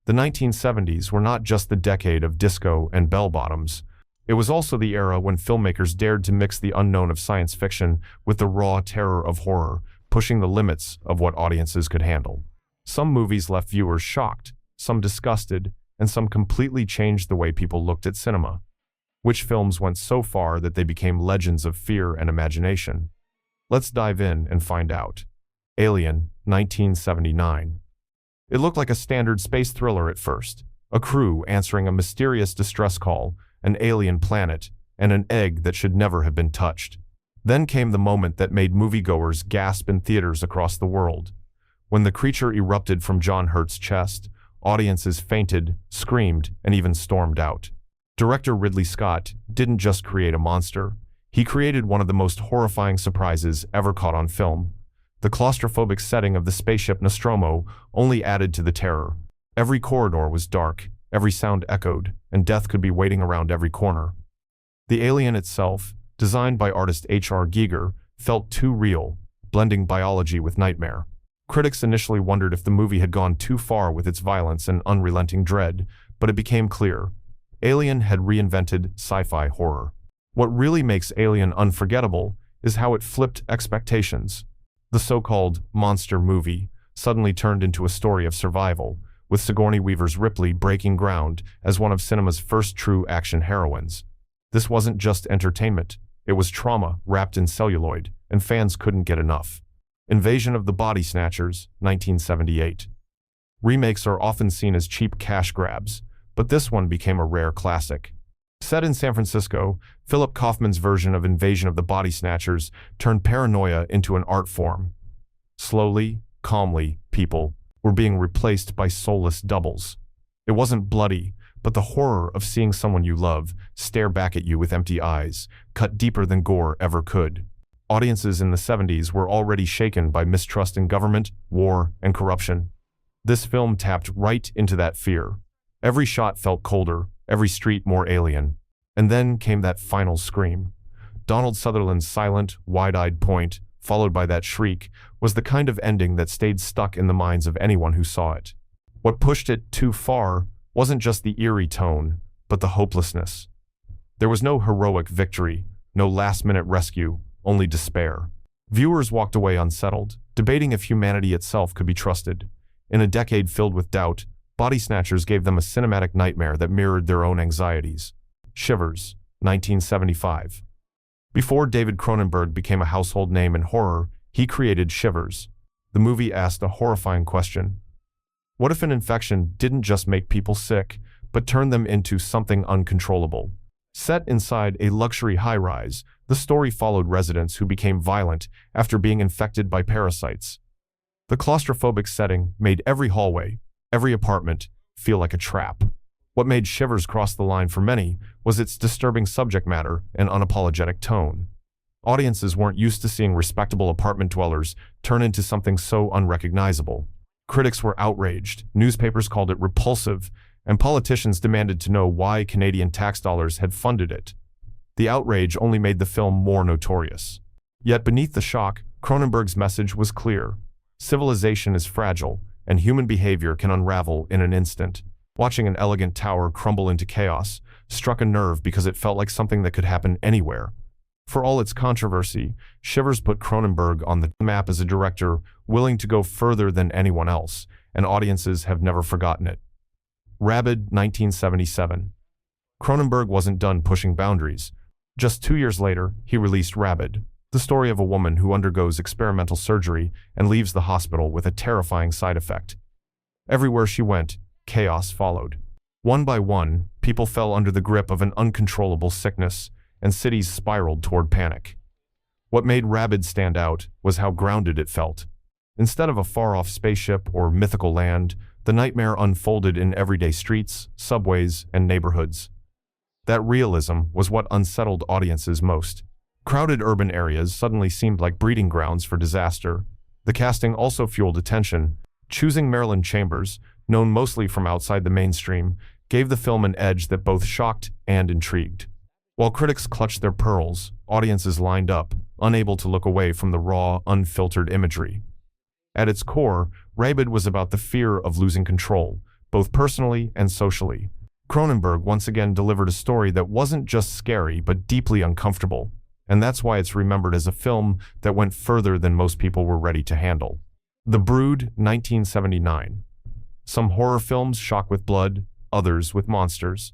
The 1970s were not just the decade of disco and bell-bottoms. It was also the era when filmmakers dared to mix the unknown of science fiction with the raw terror of horror, pushing the limits of what audiences could handle. Some movies left viewers shocked, some disgusted, and some completely changed the way people looked at cinema. Which films went so far that they became legends of fear and imagination? Let's dive in and find out. Alien, 1979. It looked like a standard space thriller at first. A crew answering a mysterious distress call, an alien planet, and an egg that should never have been touched. Then came the moment that made moviegoers gasp in theaters across the world. When the creature erupted from John Hurt's chest, audiences fainted, screamed, and even stormed out. Director Ridley Scott didn't just create a monster. He created one of the most horrifying surprises ever caught on film. The claustrophobic setting of the spaceship Nostromo only added to the terror. Every corridor was dark, every sound echoed, and death could be waiting around every corner. The alien itself, designed by artist H.R. Giger, felt too real, blending biology with nightmare. Critics initially wondered if the movie had gone too far with its violence and unrelenting dread, but it became clear. Alien had reinvented sci-fi horror. What really makes Alien unforgettable is how it flipped expectations. The so-called monster movie suddenly turned into a story of survival, with Sigourney Weaver's Ripley breaking ground as one of cinema's first true action heroines. This wasn't just entertainment, it was trauma wrapped in celluloid, and fans couldn't get enough. Invasion of the Body Snatchers, 1978. Remakes are often seen as cheap cash grabs, but this one became a rare classic. Set in San Francisco, Philip Kaufman's version of Invasion of the Body Snatchers turned paranoia into an art form. Slowly, calmly, people were being replaced by soulless doubles. It wasn't bloody, but the horror of seeing someone you love stare back at you with empty eyes cut deeper than gore ever could. Audiences in the 70s were already shaken by mistrust in government, war, and corruption. This film tapped right into that fear. Every shot felt colder, every street more alien. And then came that final scream. Donald Sutherland's silent, wide-eyed point, followed by that shriek, was the kind of ending that stayed stuck in the minds of anyone who saw it. What pushed it too far wasn't just the eerie tone, but the hopelessness. There was no heroic victory, no last-minute rescue, only despair. Viewers walked away unsettled, debating if humanity itself could be trusted. In a decade filled with doubt, Body Snatchers gave them a cinematic nightmare that mirrored their own anxieties. Shivers, 1975. Before David Cronenberg became a household name in horror, he created Shivers. The movie asked a horrifying question. What if an infection didn't just make people sick, but turned them into something uncontrollable? Set inside a luxury high-rise, the story followed residents who became violent after being infected by parasites. The claustrophobic setting made every hallway, every apartment, feel like a trap. What made Shivers cross the line for many was its disturbing subject matter and unapologetic tone. Audiences weren't used to seeing respectable apartment dwellers turn into something so unrecognizable. Critics were outraged, newspapers called it repulsive, and politicians demanded to know why Canadian tax dollars had funded it. The outrage only made the film more notorious. Yet beneath the shock, Cronenberg's message was clear. Civilization is fragile, and human behavior can unravel in an instant. Watching an elegant tower crumble into chaos struck a nerve because it felt like something that could happen anywhere. For all its controversy, Shivers put Cronenberg on the map as a director willing to go further than anyone else, and audiences have never forgotten it. Rabid, 1977. Cronenberg wasn't done pushing boundaries. Just 2 years later, he released Rabid, the story of a woman who undergoes experimental surgery and leaves the hospital with a terrifying side effect. Everywhere she went, chaos followed. One by one, people fell under the grip of an uncontrollable sickness, and cities spiraled toward panic. What made Rabid stand out was how grounded it felt. Instead of a far-off spaceship or mythical land, the nightmare unfolded in everyday streets, subways, and neighborhoods. That realism was what unsettled audiences most. Crowded urban areas suddenly seemed like breeding grounds for disaster. The casting also fueled attention. Choosing Marilyn Chambers, known mostly from outside the mainstream, gave the film an edge that both shocked and intrigued. While critics clutched their pearls, audiences lined up, unable to look away from the raw, unfiltered imagery. At its core, Rabid was about the fear of losing control, both personally and socially. Cronenberg once again delivered a story that wasn't just scary but deeply uncomfortable, and that's why it's remembered as a film that went further than most people were ready to handle. The Brood, 1979. Some horror films shock with blood, others with monsters.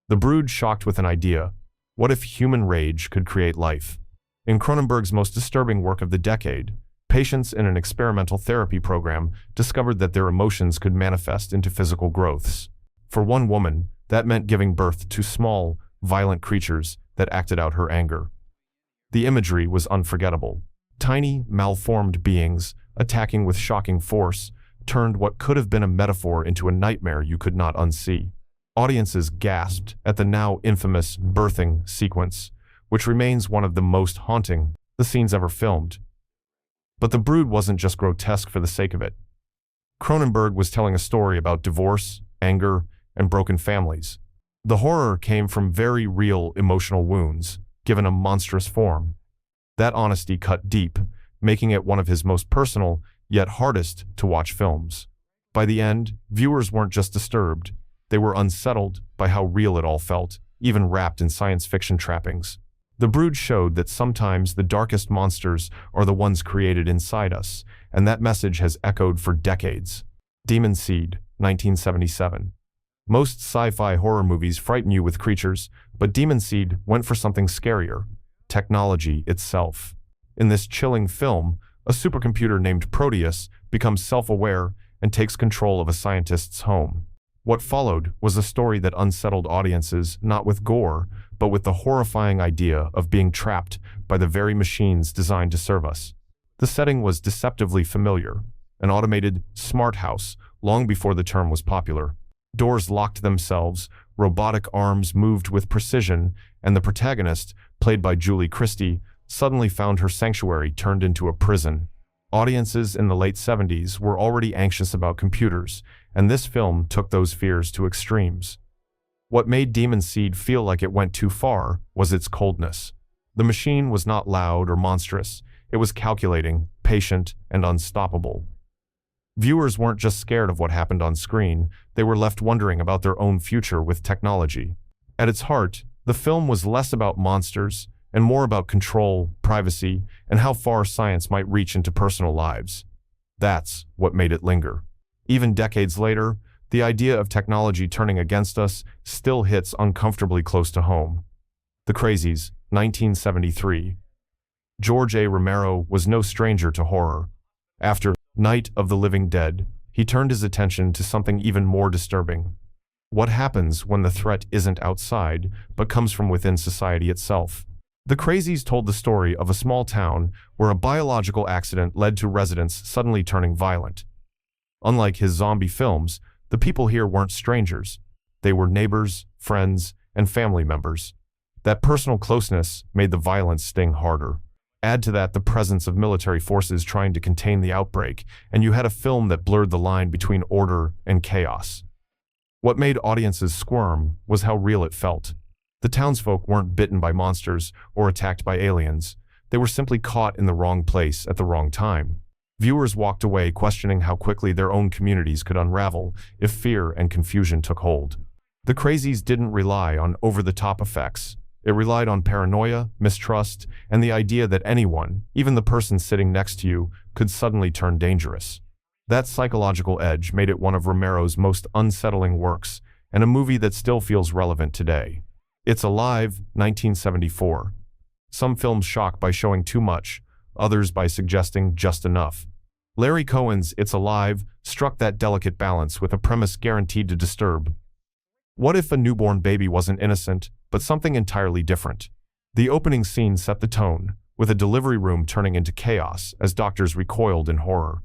The Brood shocked with an idea. What if human rage could create life? In Cronenberg's most disturbing work of the decade, patients in an experimental therapy program discovered that their emotions could manifest into physical growths. For one woman, that meant giving birth to small, violent creatures that acted out her anger. The imagery was unforgettable. Tiny, malformed beings, attacking with shocking force, turned what could have been a metaphor into a nightmare you could not unsee. Audiences gasped at the now infamous birthing sequence, which remains one of the most haunting the scenes ever filmed. But The Brood wasn't just grotesque for the sake of it. Cronenberg was telling a story about divorce, anger, and broken families. The horror came from very real emotional wounds, given a monstrous form. That honesty cut deep, making it one of his most personal, yet hardest to watch films. By the end, viewers weren't just disturbed, they were unsettled by how real it all felt, even wrapped in science fiction trappings. The Brood showed that sometimes the darkest monsters are the ones created inside us, and that message has echoed for decades. Demon Seed, 1977. Most sci-fi horror movies frighten you with creatures, but Demon Seed went for something scarier: technology itself. In this chilling film, a supercomputer named Proteus becomes self-aware and takes control of a scientist's home. What followed was a story that unsettled audiences not with gore, but with the horrifying idea of being trapped by the very machines designed to serve us. The setting was deceptively familiar: an automated smart house long before the term was popular. Doors locked themselves, robotic arms moved with precision, and the protagonist, played by Julie Christie, suddenly found her sanctuary turned into a prison. Audiences in the late 70s were already anxious about computers, and this film took those fears to extremes. What made Demon Seed feel like it went too far was its coldness. The machine was not loud or monstrous, it was calculating, patient, and unstoppable. Viewers weren't just scared of what happened on screen, they were left wondering about their own future with technology. At its heart, the film was less about monsters and more about control, privacy, and how far science might reach into personal lives. That's what made it linger. Even decades later, the idea of technology turning against us still hits uncomfortably close to home. The Crazies, 1973. George A. Romero was no stranger to horror. After Night of the Living Dead, he turned his attention to something even more disturbing. What happens when the threat isn't outside, but comes from within society itself? The Crazies told the story of a small town where a biological accident led to residents suddenly turning violent. Unlike his zombie films, the people here weren't strangers. They were neighbors, friends, and family members. That personal closeness made the violence sting harder. Add to that the presence of military forces trying to contain the outbreak, and you had a film that blurred the line between order and chaos. What made audiences squirm was how real it felt. The townsfolk weren't bitten by monsters or attacked by aliens. They were simply caught in the wrong place at the wrong time. Viewers walked away questioning how quickly their own communities could unravel if fear and confusion took hold. The Crazies didn't rely on over-the-top effects. It relied on paranoia, mistrust, and the idea that anyone, even the person sitting next to you, could suddenly turn dangerous. That psychological edge made it one of Romero's most unsettling works, and a movie that still feels relevant today. It's Alive, 1974. Some films shock by showing too much, others by suggesting just enough. Larry Cohen's It's Alive struck that delicate balance with a premise guaranteed to disturb. What if a newborn baby wasn't innocent, but something entirely different? The opening scene set the tone, with a delivery room turning into chaos as doctors recoiled in horror.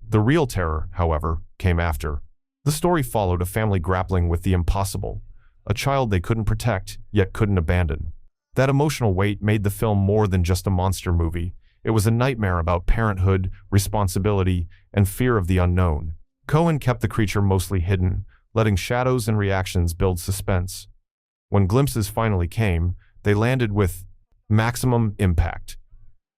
The real terror, however, came after. The story followed a family grappling with the impossible, a child they couldn't protect, yet couldn't abandon. That emotional weight made the film more than just a monster movie. It was a nightmare about parenthood, responsibility, and fear of the unknown. Cohen kept the creature mostly hidden, letting shadows and reactions build suspense. When glimpses finally came, they landed with maximum impact.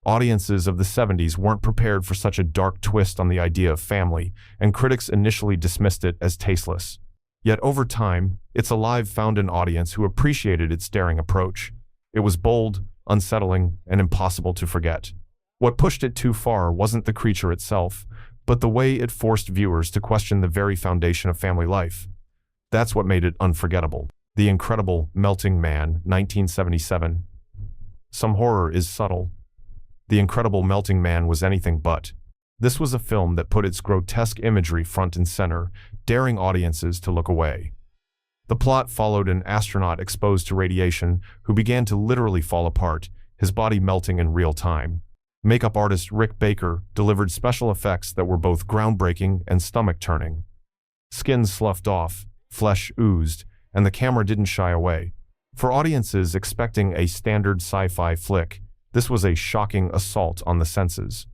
Audiences of the 70s weren't prepared for such a dark twist on the idea of family, and critics initially dismissed it as tasteless. Yet over time, It's Alive found an audience who appreciated its daring approach. It was bold, unsettling, and impossible to forget. What pushed it too far wasn't the creature itself, but the way it forced viewers to question the very foundation of family life. That's what made it unforgettable. The Incredible Melting Man, 1977. Some horror is subtle. The Incredible Melting Man was anything but. This was a film that put its grotesque imagery front and center, daring audiences to look away. The plot followed an astronaut exposed to radiation who began to literally fall apart, his body melting in real time. Makeup artist Rick Baker delivered special effects that were both groundbreaking and stomach-turning. Skin sloughed off, flesh oozed, and the camera didn't shy away. For audiences expecting a standard sci-fi flick, this was a shocking assault on the senses.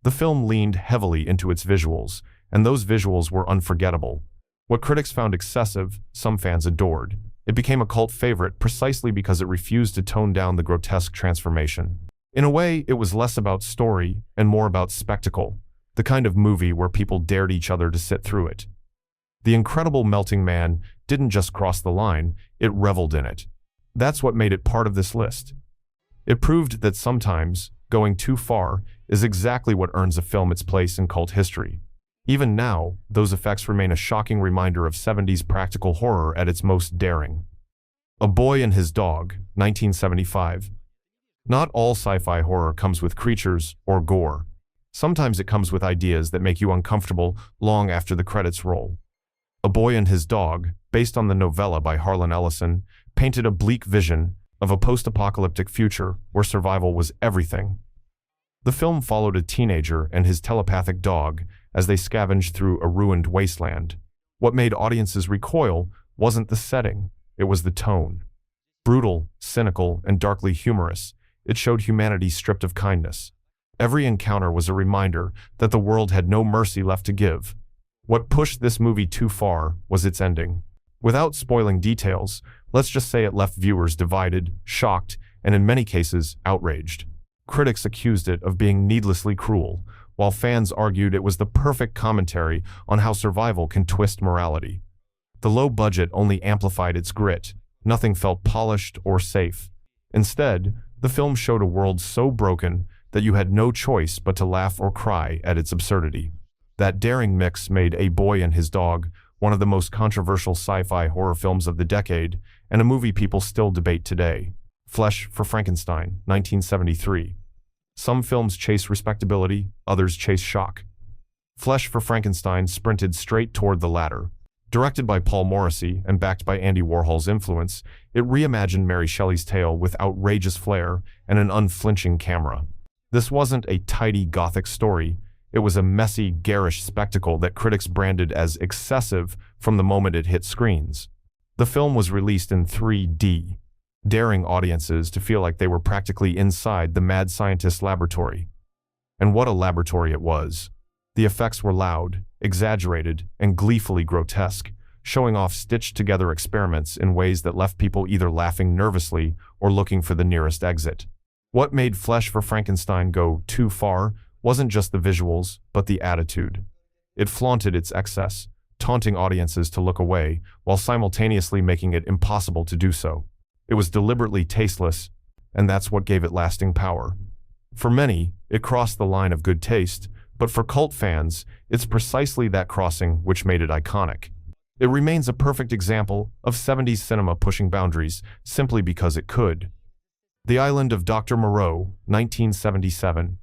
The film leaned heavily into its visuals, and those visuals were unforgettable. What critics found excessive, some fans adored. It became a cult favorite precisely because it refused to tone down the grotesque transformation. In a way, it was less about story and more about spectacle, the kind of movie where people dared each other to sit through it. The Incredible Melting Man didn't just cross the line, it reveled in it. That's what made it part of this list. It proved that sometimes, going too far is exactly what earns a film its place in cult history. Even now, those effects remain a shocking reminder of 70s practical horror at its most daring. A Boy and His Dog, 1975. Not all sci-fi horror comes with creatures or gore. Sometimes it comes with ideas that make you uncomfortable long after the credits roll. A Boy and His Dog, based on the novella by Harlan Ellison, painted a bleak vision of a post-apocalyptic future where survival was everything. The film followed a teenager and his telepathic dog as they scavenged through a ruined wasteland. What made audiences recoil wasn't the setting, it was the tone. Brutal, cynical, and darkly humorous, it showed humanity stripped of kindness. Every encounter was a reminder that the world had no mercy left to give. What pushed this movie too far was its ending. Without spoiling details, let's just say it left viewers divided, shocked, and in many cases, outraged. Critics accused it of being needlessly cruel, while fans argued it was the perfect commentary on how survival can twist morality. The low budget only amplified its grit. Nothing felt polished or safe. Instead, the film showed a world so broken that you had no choice but to laugh or cry at its absurdity. That daring mix made A Boy and His Dog one of the most controversial sci-fi horror films of the decade, and a movie people still debate today. Flesh for Frankenstein, 1973. Some films chase respectability, others chase shock. Flesh for Frankenstein sprinted straight toward the latter. Directed by Paul Morrissey and backed by Andy Warhol's influence, it reimagined Mary Shelley's tale with outrageous flair and an unflinching camera. This wasn't a tidy Gothic story. It was a messy, garish spectacle that critics branded as excessive from the moment it hit screens. The film was released in 3D, daring audiences to feel like they were practically inside the mad scientist's laboratory. And what a laboratory it was. The effects were loud, exaggerated, and gleefully grotesque, showing off stitched-together experiments in ways that left people either laughing nervously or looking for the nearest exit. What made Flesh for Frankenstein go too far wasn't just the visuals, but the attitude. It flaunted its excess, taunting audiences to look away, while simultaneously making it impossible to do so. It was deliberately tasteless, and that's what gave it lasting power. For many, it crossed the line of good taste, but for cult fans, it's precisely that crossing which made it iconic. It remains a perfect example of 70s cinema pushing boundaries simply because it could. The Island of Dr. Moreau, 1977.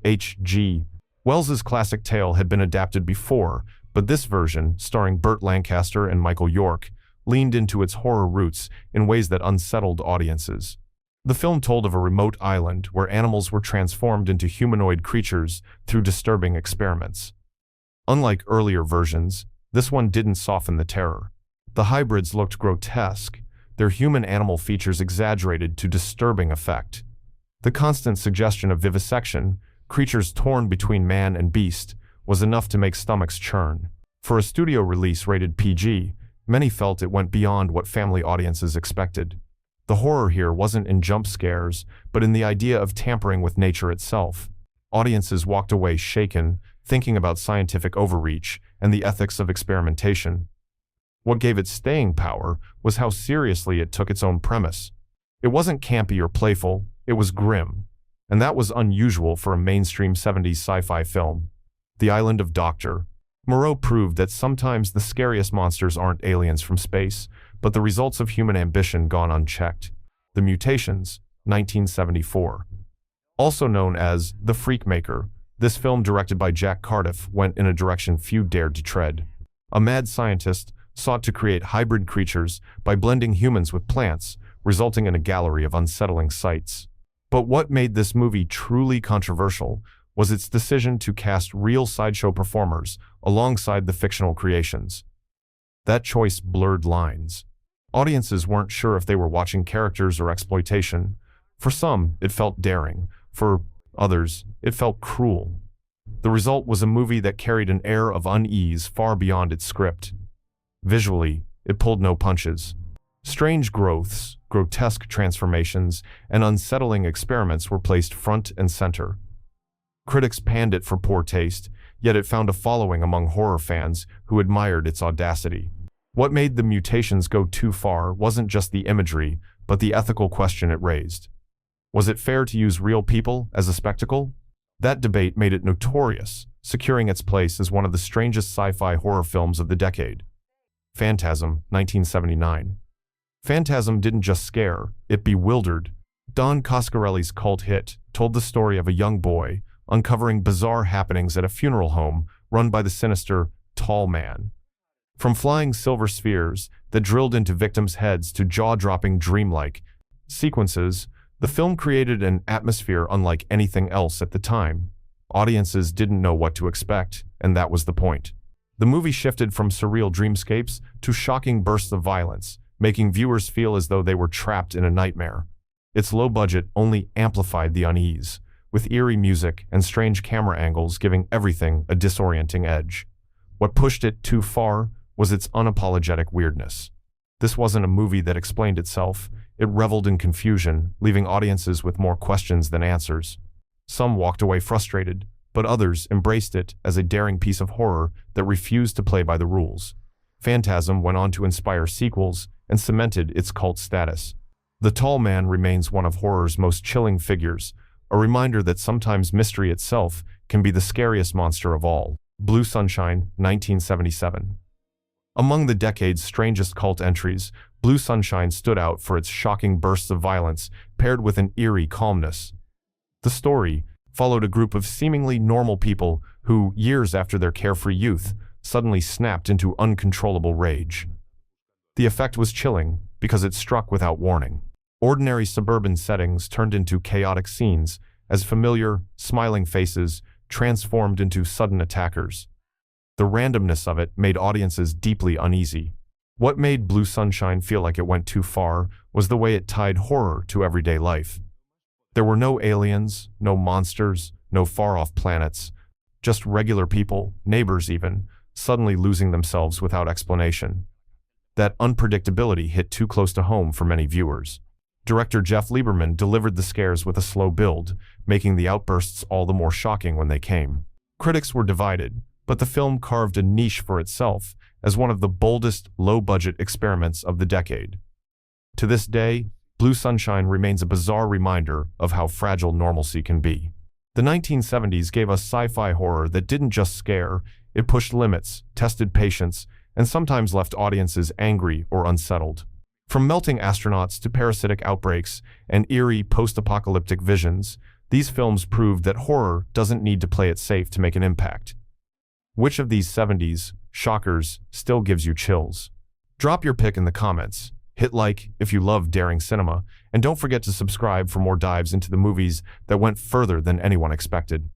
H.G. Wells's classic tale had been adapted before, but this version, starring Burt Lancaster and Michael York, leaned into its horror roots in ways that unsettled audiences. The film told of a remote island where animals were transformed into humanoid creatures through disturbing experiments. Unlike earlier versions, this one didn't soften the terror. The hybrids looked grotesque, their human-animal features exaggerated to disturbing effect. The constant suggestion of vivisection, creatures torn between man and beast, was enough to make stomachs churn. For a studio release rated PG, many felt it went beyond what family audiences expected. The horror here wasn't in jump scares, but in the idea of tampering with nature itself. Audiences walked away shaken, thinking about scientific overreach and the ethics of experimentation. What gave it staying power was how seriously it took its own premise. It wasn't campy or playful, it was grim. And that was unusual for a mainstream 70s sci-fi film. The Island of Dr. Moreau proved that sometimes the scariest monsters aren't aliens from space, but the results of human ambition gone unchecked. The Mutations, 1974. Also known as The Freakmaker, this film directed by Jack Cardiff went in a direction few dared to tread. A mad scientist sought to create hybrid creatures by blending humans with plants, resulting in a gallery of unsettling sights. But what made this movie truly controversial was its decision to cast real sideshow performers alongside the fictional creations. That choice blurred lines. Audiences weren't sure if they were watching characters or exploitation. For some, it felt daring. For others, it felt cruel. The result was a movie that carried an air of unease far beyond its script. Visually, it pulled no punches. Strange growths, grotesque transformations, and unsettling experiments were placed front and center. Critics panned it for poor taste, yet it found a following among horror fans who admired its audacity. What made The Mutations go too far wasn't just the imagery, but the ethical question it raised. Was it fair to use real people as a spectacle? That debate made it notorious, securing its place as one of the strangest sci-fi horror films of the decade. Phantasm, 1979. Phantasm didn't just scare, it bewildered. Don Coscarelli's cult hit told the story of a young boy uncovering bizarre happenings at a funeral home run by the sinister Tall Man. From flying silver spheres that drilled into victims' heads to jaw-dropping dreamlike sequences, the film created an atmosphere unlike anything else at the time. Audiences didn't know what to expect, and that was the point. The movie shifted from surreal dreamscapes to shocking bursts of violence, making viewers feel as though they were trapped in a nightmare. Its low budget only amplified the unease, with eerie music and strange camera angles giving everything a disorienting edge. What pushed it too far was its unapologetic weirdness. This wasn't a movie that explained itself, it reveled in confusion, leaving audiences with more questions than answers. Some walked away frustrated, but others embraced it as a daring piece of horror that refused to play by the rules. Phantasm went on to inspire sequels and cemented its cult status. The Tall Man remains one of horror's most chilling figures, a reminder that sometimes mystery itself can be the scariest monster of all. Blue Sunshine, 1977. Among the decade's strangest cult entries, Blue Sunshine stood out for its shocking bursts of violence paired with an eerie calmness. The story followed a group of seemingly normal people who, years after their carefree youth, suddenly snapped into uncontrollable rage. The effect was chilling because it struck without warning. Ordinary suburban settings turned into chaotic scenes as familiar, smiling faces transformed into sudden attackers. The randomness of it made audiences deeply uneasy. What made Blue Sunshine feel like it went too far was the way it tied horror to everyday life. There were no aliens, no monsters, no far-off planets, just regular people, neighbors even, suddenly losing themselves without explanation. That unpredictability hit too close to home for many viewers. Director Jeff Lieberman delivered the scares with a slow build, making the outbursts all the more shocking when they came. Critics were divided, but the film carved a niche for itself as one of the boldest, low-budget experiments of the decade. To this day, Blue Sunshine remains a bizarre reminder of how fragile normalcy can be. The 1970s gave us sci-fi horror that didn't just scare, it pushed limits, tested patience, and sometimes left audiences angry or unsettled. From melting astronauts to parasitic outbreaks and eerie post-apocalyptic visions, these films proved that horror doesn't need to play it safe to make an impact. Which of these 70s shockers still gives you chills? Drop your pick in the comments. Hit like if you love daring cinema, and don't forget to subscribe for more dives into the movies that went further than anyone expected.